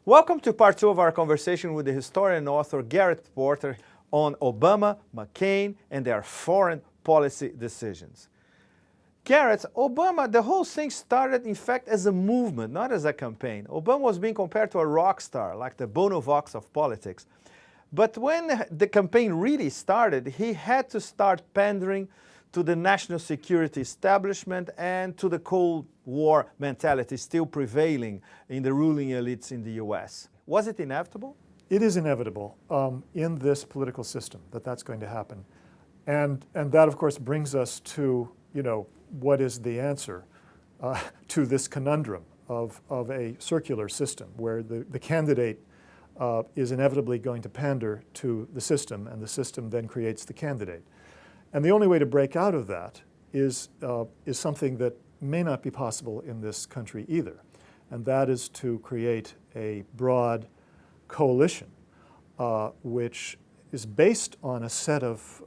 Welcome to part 2 of our conversation with the historian and author Garrett Porter on Obama, McCain, and their foreign policy decisions. Garrett, Obama, the whole thing started in fact as a movement, not as a campaign. Obama was being compared to a rock star, like the Bono Vox of politics. But when the campaign really started, he had to start pandering to the national security establishment and to the Cold War mentality still prevailing in the ruling elites in the US. Was it inevitable? It is inevitable in this political system that that's going to happen. And that, of course, brings us to, what is the answer to this conundrum of a circular system where the candidate is inevitably going to pander to the system, and the system then creates the candidate. And the only way to break out of that is something that may not be possible in this country either, and that is to create a broad coalition which is based on a set of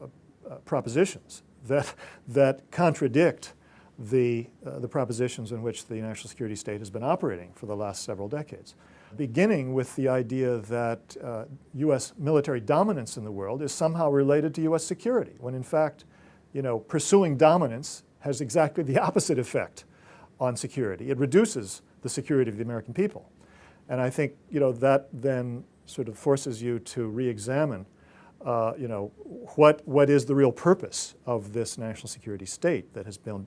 propositions that contradict the propositions in which the national security state has been operating for the last several decades. Beginning with the idea that U.S. military dominance in the world is somehow related to U.S. security, when in fact, pursuing dominance has exactly the opposite effect on security. It reduces the security of the American people. And I think, that then sort of forces you to re-examine, what is the real purpose of this national security state that has been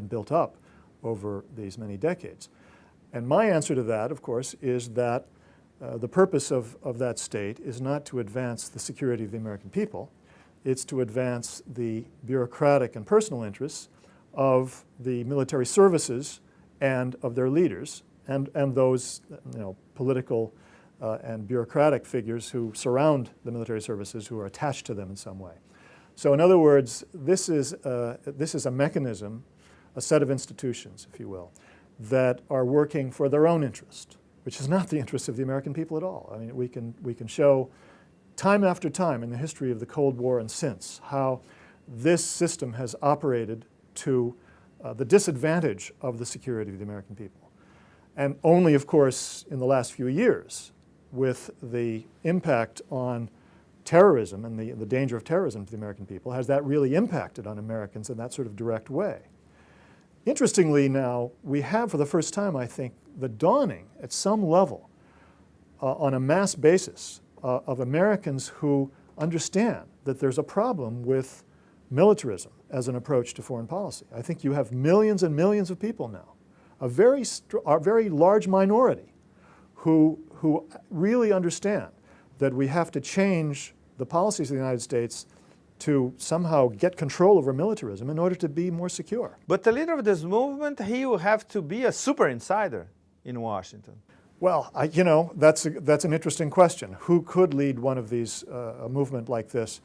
built up over these many decades. And my answer to that, of course, is that the purpose of that state is not to advance the security of the American people. It's to advance the bureaucratic and personal interests of the military services and of their leaders and those political and bureaucratic figures who surround the military services, who are attached to them in some way. So in other words, this is a mechanism, a set of institutions, if you will, that are working for their own interest, which is not the interest of the American people at all. I mean, we can show time after time in the history of the Cold War and since how this system has operated to the disadvantage of the security of the American people. And only, of course, in the last few years, with the impact on terrorism and the danger of terrorism to the American people, has that really impacted on Americans in that sort of direct way. Interestingly now, we have for the first time, I think, the dawning at some level on a mass basis of Americans who understand that there's a problem with militarism as an approach to foreign policy. I think you have millions and millions of people now, a very large minority who really understand that we have to change the policies of the United States to somehow get control over militarism in order to be more secure. But the leader of this movement, he will have to be a super insider in Washington. Well, that's an interesting question. Who could lead one of these, a movement like this?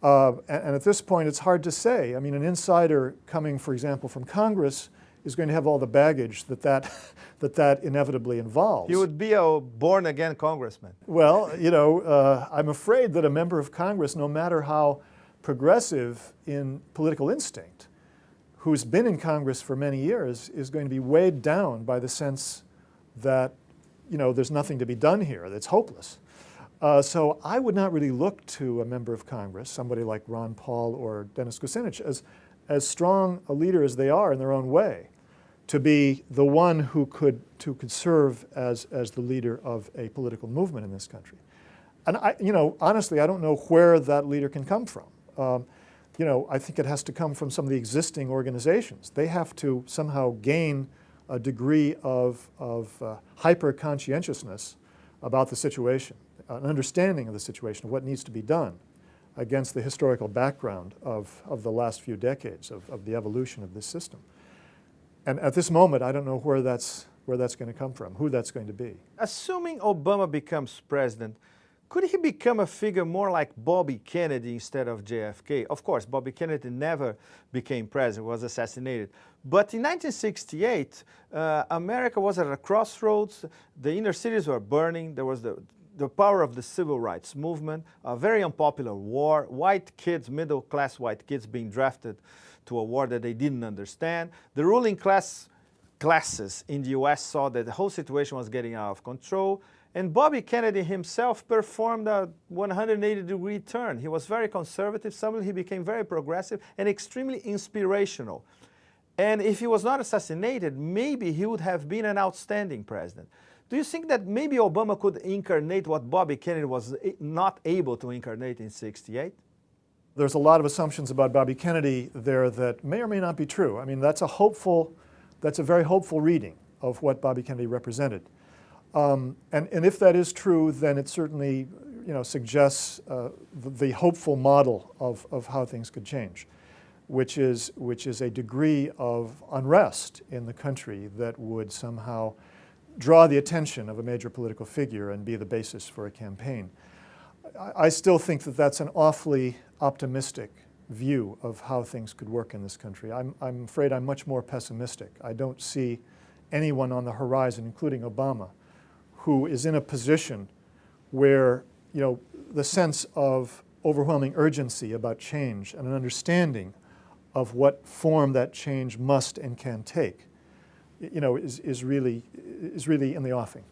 And at this point, it's hard to say. I mean, an insider coming, for example, from Congress is going to have all the baggage that inevitably involves. He would be a born-again congressman. Well, I'm afraid that a member of Congress, no matter how progressive in political instinct, who's been in Congress for many years, is going to be weighed down by the sense that, there's nothing to be done here, that's hopeless. So I would not really look to a member of Congress, somebody like Ron Paul or Dennis Kucinich, as strong a leader as they are in their own way, to be the one who could serve as the leader of a political movement in this country. And honestly, I don't know where that leader can come from. I think it has to come from some of the existing organizations. They have to somehow gain a degree of hyper-conscientiousness about the situation, an understanding of the situation, of what needs to be done against the historical background of the last few decades of the evolution of this system. And at this moment, I don't know where that's going to come from, who that's going to be. Assuming Obama becomes president, could he become a figure more like Bobby Kennedy instead of JFK? Of course, Bobby Kennedy never became president, was assassinated. But in 1968, America was at a crossroads. The inner cities were burning. There was the power of the civil rights movement, a very unpopular war, white kids, middle-class white kids being drafted to a war that they didn't understand. The ruling classes in the US saw that the whole situation was getting out of control, And Bobby Kennedy himself performed a 180-degree turn. He was very conservative. Suddenly he became very progressive and extremely inspirational. And if he was not assassinated, maybe he would have been an outstanding president. Do you think that maybe Obama could incarnate what Bobby Kennedy was not able to incarnate in '68? There's a lot of assumptions about Bobby Kennedy there that may or may not be true. I mean, that's a very hopeful reading of what Bobby Kennedy represented. And if that is true, then it certainly, suggests the hopeful model of how things could change, which is a degree of unrest in the country that would somehow draw the attention of a major political figure and be the basis for a campaign. I still think that that's an awfully optimistic view of how things could work in this country. I'm afraid I'm much more pessimistic. I don't see anyone on the horizon, including Obama, who is in a position where, the sense of overwhelming urgency about change and an understanding of what form that change must and can take, is really in the offing.